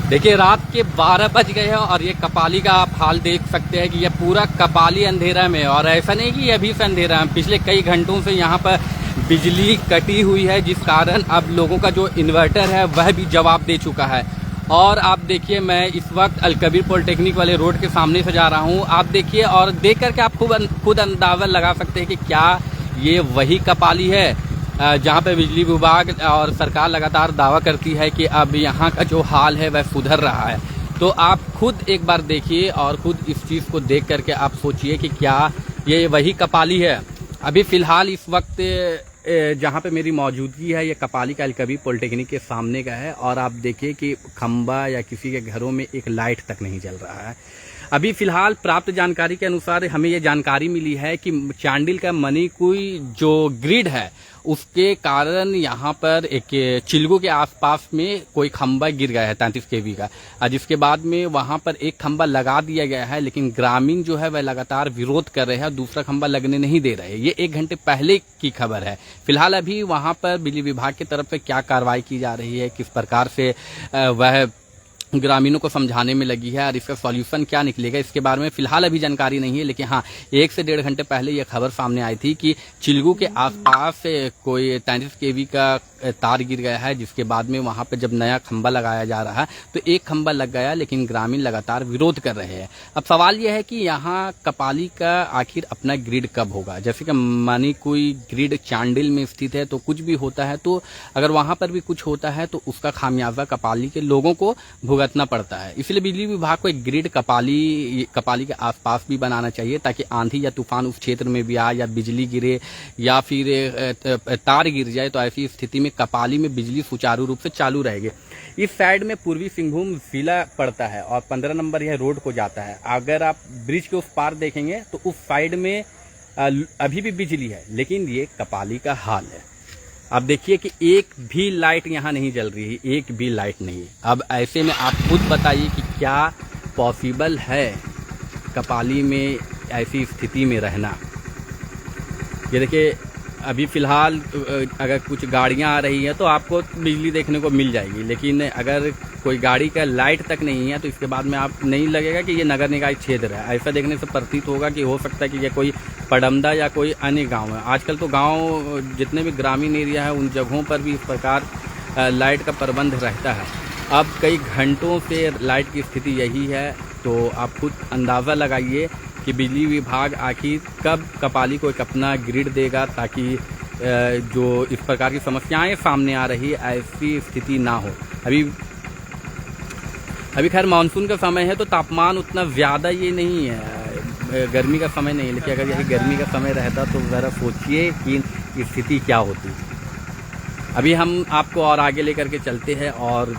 देखिए रात के 12 बज गए हैं और ये कपाली का आप हाल देख सकते हैं कि ये पूरा कपाली अंधेरा में है। और ऐसा नहीं कि अभी से अंधेरा है, पिछले कई घंटों से यहाँ पर बिजली कटी हुई है, जिस कारण अब लोगों का जो इन्वर्टर है वह भी जवाब दे चुका है। और आप देखिए, मैं इस वक्त अलकबीर पॉलिटेक्निक वाले रोड के सामने से जा रहा हूँ। आप देखिए और देख करके आप खुद अंदाज़ा लगा सकते हैं कि क्या ये वही कपाली है जहाँ पे बिजली विभाग और सरकार लगातार दावा करती है कि अब यहाँ का जो हाल है वह सुधर रहा है। तो आप खुद एक बार देखिए और खुद इस चीज़ को देख करके आप सोचिए कि क्या ये वही कपाली है। अभी फ़िलहाल इस वक्त जहाँ पे मेरी मौजूदगी है, ये कपाली का अलकबीर पॉलिटेक्निक के सामने का है। और आप देखिए कि खंबा या किसी के घरों में एक लाइट तक नहीं जल रहा है। अभी फ़िलहाल प्राप्त जानकारी के अनुसार हमें ये जानकारी मिली है कि चांडिल का मणिकुई जो ग्रिड है उसके कारण यहाँ पर एक चिलगू के आसपास में कोई खंबा गिर गया है 33 केवी का, जिसके बाद में वहाँ पर एक खंबा लगा दिया गया है। लेकिन ग्रामीण जो है वह लगातार विरोध कर रहे हैं, दूसरा खंबा लगने नहीं दे रहे। ये 1 घंटे पहले की खबर है। फिलहाल अभी वहाँ पर बिजली विभाग की तरफ से क्या कार्रवाई की जा रही है, किस प्रकार से वह ग्रामीणों को समझाने में लगी है और इसका सॉल्यूशन क्या निकलेगा, इसके बारे में फिलहाल अभी जानकारी नहीं है। लेकिन हाँ, 1 से 1.5 घंटे पहले यह खबर सामने आई थी कि चिलगू के आसपास कोई 33 केवी का तार गिर गया है, जिसके बाद में वहां पे जब नया खंबा लगाया जा रहा है तो एक खंबा लग गया, लेकिन ग्रामीण लगातार विरोध कर रहे हैं। अब सवाल यह है कि यहाँ कपाली का आखिर अपना ग्रिड कब होगा। जैसे कि मणिकुई ग्रिड चांडिल में स्थित है, तो कुछ भी होता है तो अगर वहां पर भी कुछ होता है तो उसका खामियाजा कपाली के लोगों को भुगतना पड़ता है। इसलिए बिजली विभाग को एक ग्रिड कपाली के आसपास भी बनाना चाहिए, ताकि आंधी या तूफान उस क्षेत्र में भी आए या बिजली गिरे या फिर तार गिर जाए तो ऐसी स्थिति में कपाली में बिजली सुचारू रूप से चालू रहेगी। इस साइड में पूर्वी सिंहभूम जिला पड़ता है और 15 नंबर यह रोड को जाता है। अगर आप ब्रिज के उस पार देखेंगे तो उस साइड में अभी भी बिजली है, लेकिन ये कपाली का हाल है। अब देखिए कि एक भी लाइट यहाँ नहीं जल रही है, एक भी लाइट नहीं। अब ऐसे में आप खुद बताइए कि क्या पॉसिबल है कपाली में ऐसी स्थिति में रहना। ये देखिए, अभी फ़िलहाल अगर कुछ गाड़ियाँ आ रही हैं तो आपको बिजली देखने को मिल जाएगी, लेकिन अगर कोई गाड़ी का लाइट तक नहीं है तो इसके बाद में आप नहीं लगेगा कि ये नगर निकाय क्षेत्र है। ऐसा देखने से प्रतीत होगा कि हो सकता है कि ये कोई पडमदा या कोई अन्य गांव है। आजकल तो गांव जितने भी ग्रामीण एरिया है उन जगहों पर भी इस प्रकार लाइट का प्रबंध रहता है। अब कई घंटों से लाइट की स्थिति यही है, तो आप खुद अंदाज़ा लगाइए कि बिजली विभाग आखिर कब कपाली को एक अपना ग्रिड देगा, ताकि जो इस प्रकार की समस्याएं सामने आ रही है ऐसी स्थिति ना हो। अभी खैर मानसून का समय है तो तापमान उतना ज़्यादा ये नहीं है, गर्मी का समय नहीं है। लेकिन अगर यही गर्मी का समय रहता तो ज़रा सोचिए कि स्थिति क्या होती। अभी हम आपको और आगे लेकर के चलते हैं और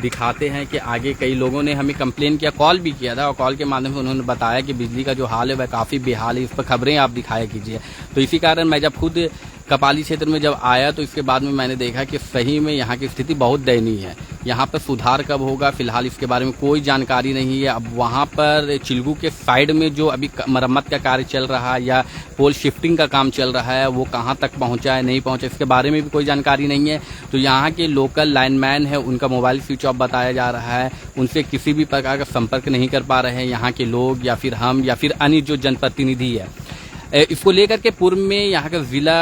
दिखाते हैं कि आगे कई लोगों ने हमें कंप्लेन किया, कॉल भी किया था, और कॉल के माध्यम से उन्होंने बताया कि बिजली का जो हाल है वह काफ़ी बेहाल है, इस पर खबरें आप दिखाया कीजिए। तो इसी कारण मैं जब खुद कपाली क्षेत्र में जब आया तो इसके बाद में मैंने देखा कि सही में यहाँ की स्थिति बहुत दयनीय है। यहाँ पर सुधार कब होगा फिलहाल इसके बारे में कोई जानकारी नहीं है। अब वहाँ पर चिलगू के साइड में जो अभी मरम्मत का कार्य चल रहा है या पोल शिफ्टिंग का काम चल रहा है वो कहाँ तक पहुँचा है नहीं पहुँचा, इसके बारे में भी कोई जानकारी नहीं है। तो यहाँ के लोकल लाइनमैन है, उनका मोबाइल स्विच ऑफ बताया जा रहा है, उनसे किसी भी प्रकार का संपर्क नहीं कर पा रहे हैं यहाँ के लोग या फिर हम या फिर अन्य जो जनप्रतिनिधि है। इसको लेकर के पूर्व में यहाँ का जिला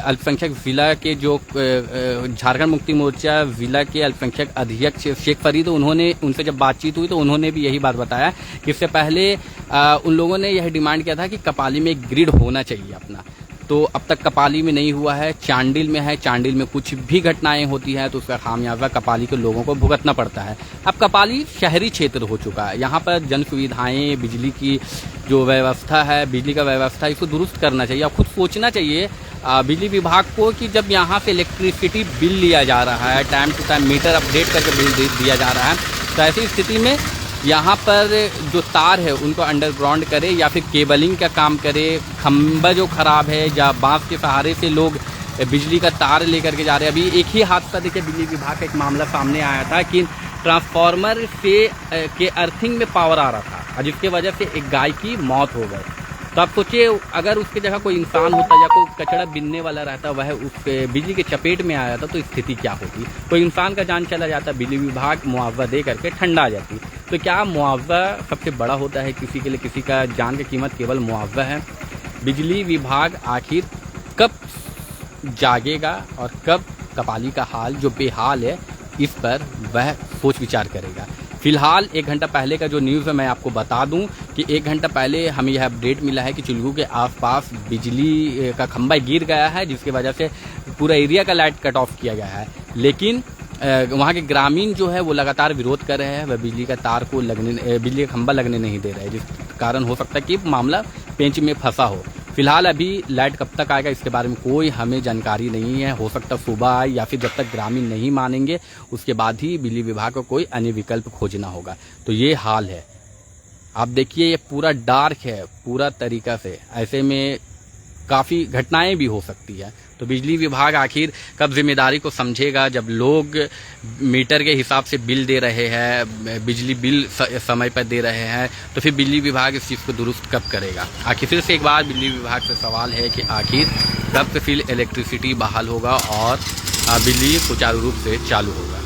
अल्पसंख्यक जिला के जो झारखंड मुक्ति मोर्चा जिला के अल्पसंख्यक अध्यक्ष शेख फरीद, उनसे जब बातचीत हुई तो उन्होंने भी यही बात बताया कि इससे पहले उन लोगों ने यह डिमांड किया था कि कपाली में एक ग्रिड होना चाहिए अपना। तो अब तक कपाली में नहीं हुआ है, चांडिल में है। चांडिल में कुछ भी घटनाएं होती हैं तो उसका खामियाजा कपाली के लोगों को भुगतना पड़ता है। अब कपाली शहरी क्षेत्र हो चुका है, यहाँ पर जन सुविधाएं, बिजली की जो व्यवस्था है, बिजली का व्यवस्था, इसको दुरुस्त करना चाहिए। अब खुद सोचना चाहिए बिजली विभाग को कि जब यहाँ से इलेक्ट्रिसिटी बिल लिया जा रहा है, time to time meter update करके बिल दिया जा रहा है, तो ऐसी स्थिति में यहाँ पर जो तार है उनको अंडरग्राउंड करे या फिर केबलिंग का काम करे। खंबा जो खराब है या बांस के सहारे से लोग बिजली का तार लेकर के जा रहे हैं। अभी एक ही हादसा देखिए, बिजली विभाग का एक मामला सामने आया था कि ट्रांसफार्मर से के अर्थिंग में पावर आ रहा था, जिसके वजह से एक गाय की मौत हो गई। तो आप सोचिए अगर उसकी जगह कोई इंसान होता या कोई कचरा बिनने वाला रहता, वह उस बिजली के चपेट में आ जाता तो स्थिति क्या होती। कोई इंसान का जान चला जाता, बिजली विभाग मुआवजा दे करके ठंडा आ जाती। तो क्या मुआवजा सबसे बड़ा होता है किसी के लिए? किसी का जान की कीमत केवल मुआवजा है? बिजली विभाग आखिर कब जागेगा और कब कपाली का हाल जो बेहाल है इस पर वह सोच विचार करेगा। फिलहाल 1 घंटा पहले का जो न्यूज़ है मैं आपको बता दूं कि 1 घंटा पहले हमें यह अपडेट मिला है कि चुलगू के आसपास बिजली का खंभा गिर गया है, जिसकी वजह से पूरा एरिया का लाइट कट ऑफ किया गया है। लेकिन वहाँ के ग्रामीण जो है वो लगातार विरोध कर रहे हैं, वह बिजली का तार को बिजली का खंभा लगने नहीं दे रहे हैं, जिस कारण हो सकता है कि मामला पेंच में फंसा हो। फिलहाल अभी लाइट कब तक आएगा इसके बारे में कोई हमें जानकारी नहीं है। हो सकता सुबह आए या फिर जब तक ग्रामीण नहीं मानेंगे उसके बाद ही बिजली विभाग को कोई अन्य विकल्प खोजना होगा। तो ये हाल है, आप देखिए ये पूरा डार्क है पूरा तरीका से, ऐसे में काफ़ी घटनाएं भी हो सकती है। तो बिजली विभाग आखिर कब जिम्मेदारी को समझेगा? जब लोग मीटर के हिसाब से बिल दे रहे हैं, बिजली बिल समय पर दे रहे हैं, तो फिर बिजली विभाग इस चीज़ को दुरुस्त कब करेगा? आखिर फिर से एक बार बिजली विभाग से सवाल है कि आखिर कब से फिर इलेक्ट्रिसिटी बहाल होगा और बिजली सुचारू रूप से चालू होगा।